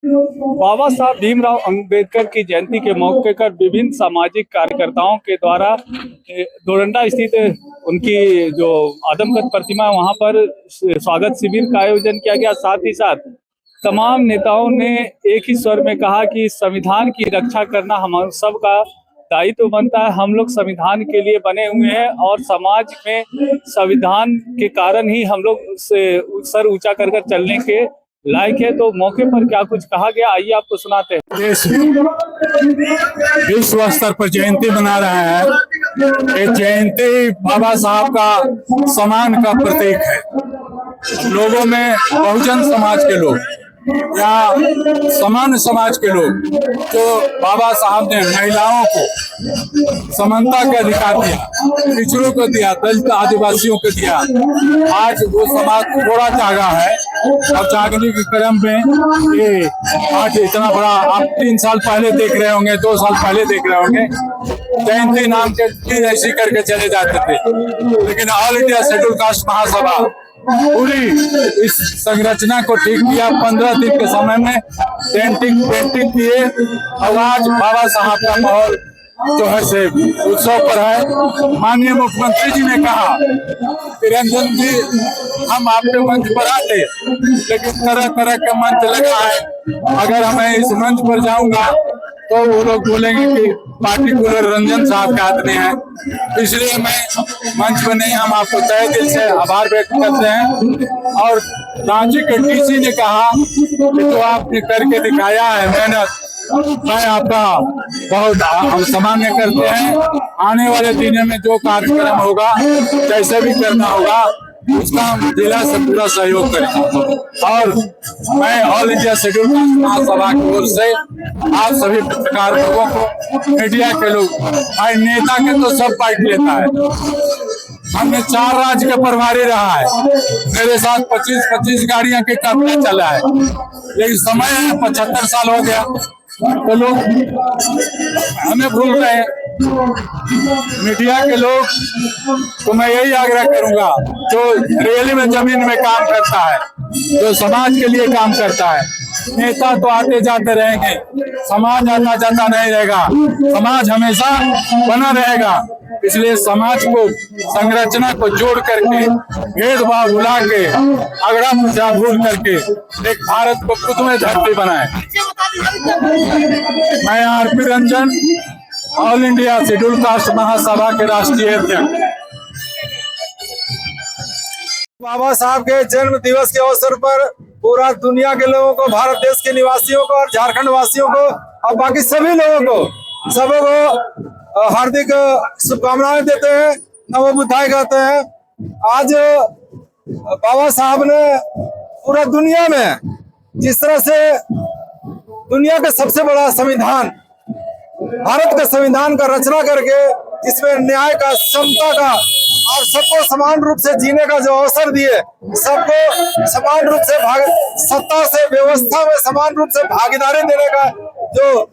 बाबा साहब भीमराव अंबेडकर की जयंती के मौके पर विभिन्न सामाजिक कार्यकर्ताओं के द्वारा डोरंडा स्थित उनकी जो आदमकद प्रतिमा है वहां पर स्वागत शिविर का आयोजन किया गया। साथ ही साथ तमाम नेताओं ने एक ही स्वर में कहा कि संविधान की रक्षा करना हम सबका दायित्व बनता है। हम लोग संविधान के लिए बने हुए हैं और समाज में संविधान के कारण ही हम लोग सर ऊंचा कर चलने के लायक है। तो मौके पर क्या कुछ कहा गया, आइए आपको सुनाते हैं। देश विश्व स्तर पर जयंती मना रहा है। ये जयंती बाबा साहब का सम्मान का प्रतीक है। लोगों में बहुजन समाज के लोग या सामान्य समाज के लोग जो बाबा साहब ने महिलाओं को समानता का अधिकार दिया, पिछड़ों को दिया, दलित आदिवासियों को दिया, आज वो समाज थोड़ा जागा है और जागने के क्रम में ये आज इतना बड़ा आप 3 साल पहले देख रहे होंगे, 2 साल पहले देख रहे होंगे, जयंती नाम के चीज ऐसी करके चले जाते थे। लेकिन ऑल इंडिया शेड्यूल कास्ट महासभा पूरी इस संरचना को ठीक किया। 15 दिन के समय में पेंटिंग किए और आज बाबा साहब का माहौल जो है से उत्सव पर है। माननीय मुख्यमंत्री जी ने कहा कि रंजन जी हम आपके मंच पर आते, लेकिन तरह तरह का मंच लगा है। अगर मैं इस मंच पर जाऊंगा तो वो लोग बोलेंगे कि पार्टिकुलर रंजन साहब के हाथ में है, इसलिए मैं मंच पर नहीं। हम आपको तहे दिल से आभार व्यक्त करते हैं। और रांची के डीसी ने कहा कि जो आपने करके दिखाया है मेहनत, मैं आपका बहुत हम सम्मान करते हैं। आने वाले दिनों में जो कार्यक्रम होगा, जैसे भी करना होगा, उसका हम जिला से पूरा सहयोग करेंगे। और मैं ऑल इंडिया शेड्यूल कास्ट महासभा की ओर से आप सभी पत्रकार लोगों को, मीडिया के लोग, भाई नेता के तो सब बाइट लेता है। हमने 4 राज्य का प्रभारी रहा है, मेरे साथ 25 गाड़ियां के काफिला चला है, लेकिन समय है 75 साल हो गया तो लोग हमें भूल रहे हैं। मीडिया के लोग तो मैं यही आग्रह करूंगा, जो रियली में जमीन में काम करता है, जो समाज के लिए काम करता है, नेता तो आते जाते रहेंगे, समाज आता जाता नहीं रहेगा, समाज हमेशा बना रहेगा। इसलिए समाज को, संरचना को जोड़ करके, भेदभाव भुला के, अगड़ा मुझा भूल करके एक भारत को खुद में धरती बनाए। मैं RP Ranjan, All India Scheduled Caste Mahasabha के राष्ट्रीय अध्यक्ष। बाबा साहब के जन्म दिवस के अवसर पर पूरा दुनिया के लोगों को, भारत देश के निवासियों को और झारखंड वासियों को और बाकी सभी लोगों को, सबों को हार्दिक शुभकामनाएं देते हैं, नमो बुद्धाय कहते हैं। आज बाबा साहब ने पूरा दुनिया में जिस तरह से दुनिया का सबसे बड़ा संविधान, भारत के संविधान का रचना करके, जिसमें न्याय का, समता का और सबको समान रूप से जीने का जो अवसर दिए, सबको समान रूप से सत्ता से, व्यवस्था में समान रूप से भागीदारी देने का जो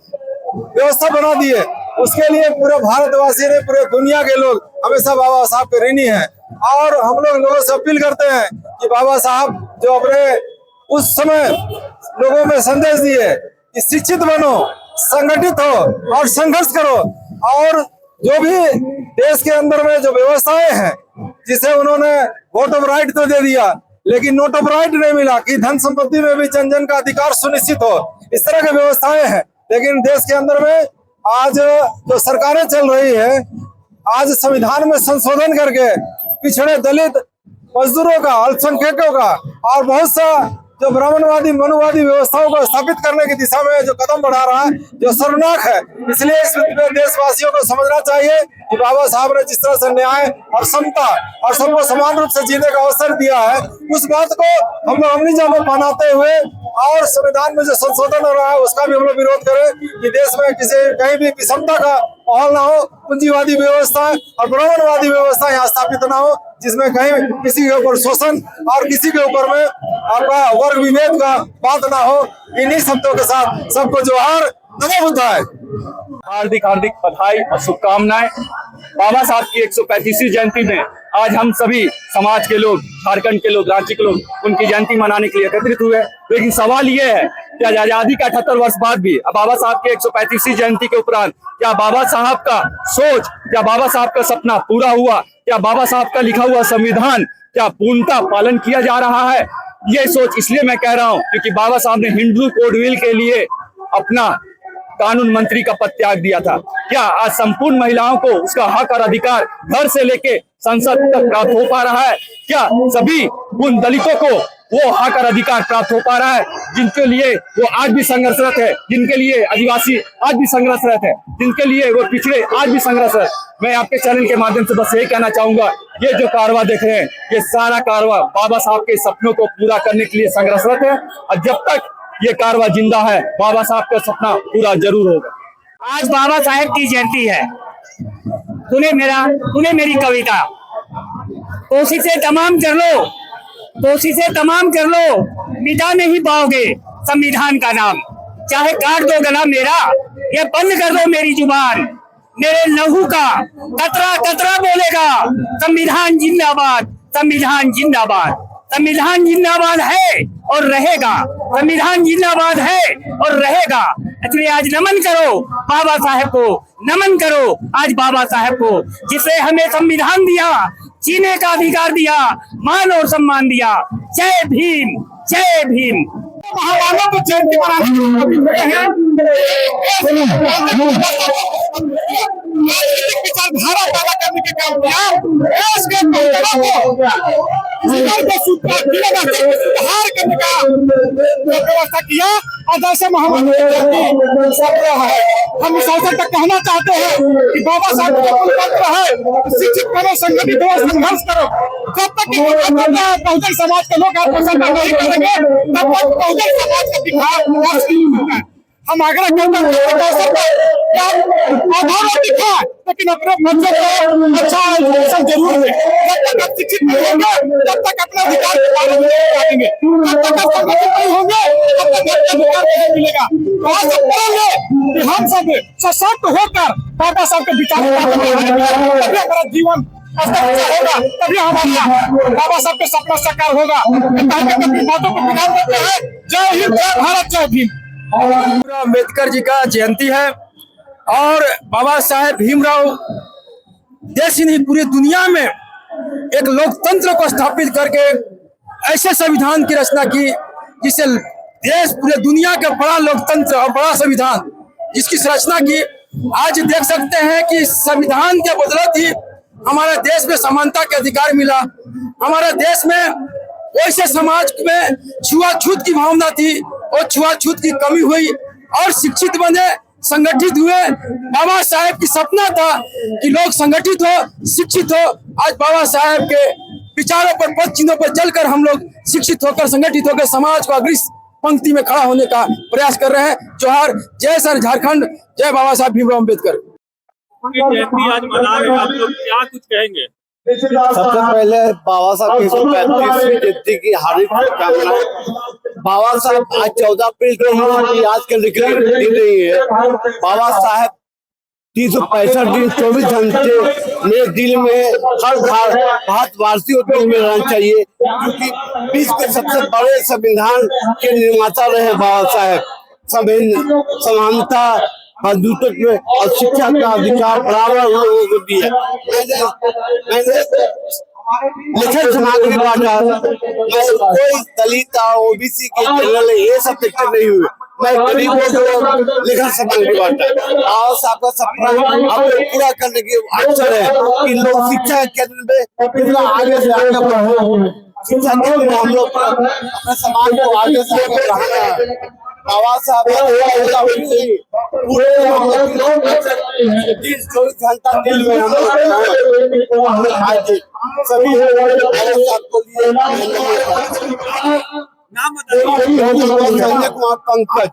व्यवस्था बना दिए, उसके लिए पूरे भारतवासी ने, पूरे दुनिया के लोग हमेशा बाबा साहब के ऋणी हैं। और हम लोगों से अपील करते हैं कि बाबा साहब जो अपने उस समय लोगों में संदेश दिए कि शिक्षित बनो, संगठित हो और संघर्ष करो, और जो भी देश के अंदर में जो व्यवस्थाएं हैं, जिसे उन्होंने वोट ऑफ राइट तो दे दिया, लेकिन नोट ऑफ राइट नहीं मिला कि धन संपत्ति में भी जन जन का अधिकार सुनिश्चित हो, इस तरह की व्यवस्थाएं हैं। लेकिन देश के अंदर में आज जो सरकारें चल रही है, आज संविधान में संशोधन करके पिछड़े, दलित, मजदूरों का, अल्पसंख्यकों का और बहुत सा जो ब्राह्मणवादी, मनुवादी व्यवस्थाओं को स्थापित करने की दिशा में जो कदम बढ़ा रहा है, जो शर्मनाक है। इसलिए इस देशवासियों को समझना चाहिए कि बाबा साहब ने जिस तरह से न्याय और समता और सबको समान रूप से जीने का अवसर दिया है, उस बात को हम लोग अमली जामा बनाते हुए और संविधान में जो संशोधन हो रहा है उसका भी हम लोग विरोध करें कि देश में कहीं भी विषमता का माहौल ना हो, पूंजीवादी व्यवस्था और ब्राह्मणवादी व्यवस्था यहाँ स्थापित ना हो, जिसमें कहीं किसी के ऊपर शोषण और किसी के ऊपर में आपका वर्ग विभेद का बात ना हो। इन्हीं शब्दों के साथ सबको जोहार, नमो बुद्धाय। हार्दिक हार्दिक बधाई और शुभकामनाएं। बाबा साहब की 135वीं जयंती में आज हम सभी समाज के लोग, झारखंड के लोग, राज्य के लोग उनकी जयंती मनाने के लिए एकत्रित हुए। लेकिन सवाल ये है कि आजादी का 78 वर्ष बाद भी बाबा साहब के 135वीं जयंती के उपरांत क्या बाबा साहब का सोच, क्या बाबा साहब का सपना पूरा हुआ? क्या बाबा साहब का लिखा हुआ संविधान क्या पूर्णतः पालन किया जा रहा है? ये सोच इसलिए मैं कह रहा हूँ क्योंकि बाबा साहब ने हिंदू कोड बिल के लिए अपना कानून मंत्री का पद त्याग दिया था। क्या आज संपूर्ण महिलाओं को उसका हक और अधिकार घर से लेके संसद तक प्राप्त हो पा रहा है? क्या सभी उन दलितों को वो हक और अधिकार प्राप्त हो पा रहा है जिनके लिए वो आज भी संघर्षरत है, जिनके लिए आदिवासी आज भी संघर्षरत है, जिनके लिए वो पिछड़े आज भी संघर्षरत? मैं आपके चैनल के माध्यम से बस यही कहना चाहूंगा, ये जो कारवां देख रहे हैं ये सारा कारवां बाबा साहब के सपनों को पूरा करने के लिए संघर्षरत है और जब तक ये कारवां जिंदा है बाबा साहब का सपना पूरा जरूर होगा। आज बाबा साहेब की जयंती है। तूने मेरी कविता कोशिशें तमाम कर लो, कोशिशें तमाम कर लो, मिटा नहीं पाओगे संविधान का नाम। चाहे काट दो गला मेरा, ये बंद कर दो मेरी जुबान, मेरे लहू का कतरा कतरा बोलेगा संविधान जिंदाबाद, संविधान जिंदाबाद। संविधान जिंदाबाद है और रहेगा, संविधान जिंदाबाद है और रहेगा। इसलिए आज नमन करो बाबा साहेब को, नमन करो आज बाबा साहेब को, जिसने हमें संविधान दिया, जीने का अधिकार दिया, मान और सम्मान दिया। जय भीम, जय भीम। महामानव को जयंती विचारधारा पैदा करने के काम किया, देश के सुधार करने का व्यवस्था किया और जैसे महामानव है। हम इस अवसर तक कहना चाहते हैं कि बाबा साहब का मंत्र है शिक्षित करो, संगठित हो, संघर्ष करो। जब तक बहुजन समाज के लोग आत्मसम्मान नहीं करेंगे तब तक बहुजन समाज का विकास नहीं होगा। हम आग्रह करते हैं आधार दिखा लेकिन अपने बच्चों को अच्छा एजुकेशन जरूर है। जब तक आप शिक्षित नहीं होंगे तब तक अपना अधिकार पालेंगे, जब तक आप संगठित नहीं होंगे तब तक अधिकार नहीं मिलेगा। तो आज करेंगे कि हम सब सशक्त होकर बाबा साहब के विचार तभी हमारा जीवन होगा, तभी हमारा बाबा साहब के सपना साकार होगा। बातों को ध्यान देते हैं। जय हिंद, जय भारत, जय भीम। अम्बेडकर जी का जयंती है और बाबा साहेब भीमराव देश ही नहीं पूरी दुनिया में एक लोकतंत्र को स्थापित करके ऐसे संविधान की रचना की जिससे देश पूरे दुनिया का बड़ा लोकतंत्र और बड़ा संविधान जिसकी रचना की। आज देख सकते हैं कि संविधान के बदौलत ही हमारे देश में समानता के अधिकार मिला। हमारे देश में वैसे समाज में छुआछूत की भावना थी और छुआछूत की कमी हुई और शिक्षित बने, संगठित हुए। बाबा साहेब की सपना था कि लोग संगठित हो, शिक्षित हो। आज बाबा साहेब के विचारों पर, पद चिन्हों पर चलकर हम लोग शिक्षित होकर, संगठित होकर समाज को अग्रिम पंक्ति में खड़ा होने का प्रयास कर रहे हैं। जोहार, जय सर झारखंड, जय बाबा साहेब भीमराव अम्बेडकर। जयंती आज मना रहे हैं, आप लोग क्या कुछ कहेंगे? सबसे पहले बाबा साहब की 135वीं जयंती की हार्दिक शुभकामनाएं। बाबा साहब आज 14 अप्रैल को आज के लिखने नहीं है। बाबा साहब 365 दिन 24 घंटे मेरे दिल में, हर भारतवासियों के दिल में रहना चाहिए क्योंकि विश्व के सबसे बड़े संविधान के निर्माता रहे बाबा साहब। समानता, बंधुत्व और शिक्षा का अधिकार बराबर लोगों को दिया। मैंने लिखन सामग्री बांटा, मैं कोई दलित ओबीसी के जनरल ये सब सेक्टर नहीं हुए, मैं गरीबों को लिखन सामग्री बांटा। और आपका सपना अब पूरा करने की अवसर है कि लोग शिक्षा के केंद्र में कितना आगे से आगे बढ़े। शिक्षा केंद्र में हम लोग अपने समाज को आगे से आगे बढ़ाना है। बाबा साहब पूरे 24 घंटा दिल में हम सभी आपको लिए नाम बताइए। पंकज।